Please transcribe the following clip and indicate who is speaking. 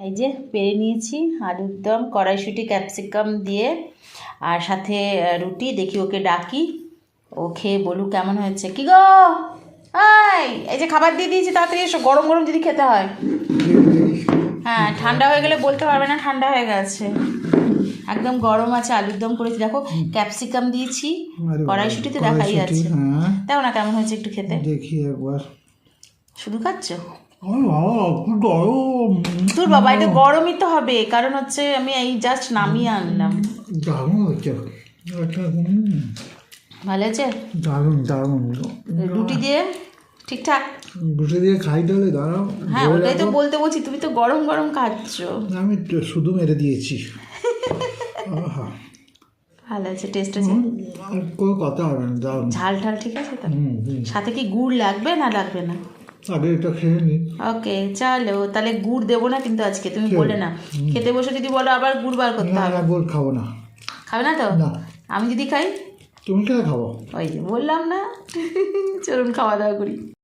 Speaker 1: এই যে পেরে নিয়েছি আলুর দম, কড়াইশুঁটি ক্যাপসিকাম দিয়ে, আর সাথে রুটি। দেখি ওকে ডাকি, ও খেয়ে বলুক কেমন হয়েছে। কি গো, এই যে খাবার দিয়ে দিয়েছি, তাড়াতাড়ি এসো, গরম গরম যদি খেতে হয়। হ্যাঁ, ঠান্ডা হয়ে গেলে বলতে পারবে না ঠান্ডা হয়ে গেছে, একদম গরম আছে। আলুর দম করেছি, দেখো ক্যাপসিকাম দিয়েছি, কড়াইশুঁটিতে দেখাই যাচ্ছে। দেখো না কেমন হয়েছে, একটু খেতে
Speaker 2: দেখি একবার।
Speaker 1: শুধু খাচ্ছ?
Speaker 2: গরম।
Speaker 1: তোর বাবা, এটা গরমই তো হবে, কারণ হচ্ছে আমি এই জাস্ট নামিয়ে আনলাম।
Speaker 2: দারুণ হচ্ছে,
Speaker 1: ভালো আছে,
Speaker 2: দারুণ দারুণ।
Speaker 1: রুটি দিয়ে ঠিকঠাক।
Speaker 2: রুটি দিয়ে খাই তাহলে, দাঁড়াও।
Speaker 1: হ্যাঁ, ওটাই তো বলতে বলছি, তুমি তো গরম গরম খাচ্ছ।
Speaker 2: আমি শুধু মেরে দিয়েছি।
Speaker 1: ভালো আছে, টেস্ট আছে,
Speaker 2: কোনো কথা হবে না, দারুণ।
Speaker 1: ঝাল ঝাল ঠিক আছে তো? সাথে কি গুড় লাগবে না লাগবে না?
Speaker 2: আগে এটা খেয়ে নি।
Speaker 1: ওকে, চলো তাহলে গুড় দেবো না কিন্তু আজকে, তুমি বলে না। খেতে বসে যদি বলো আবার গুড় বার করতে হবে।
Speaker 2: গুড় খাবো না।
Speaker 1: খাবে না তো?
Speaker 2: না।
Speaker 1: আমি যদি খাই?
Speaker 2: তুমি খেলে খাবো।
Speaker 1: ওই যে বললাম না। চলুন খাওয়া দাওয়া করি।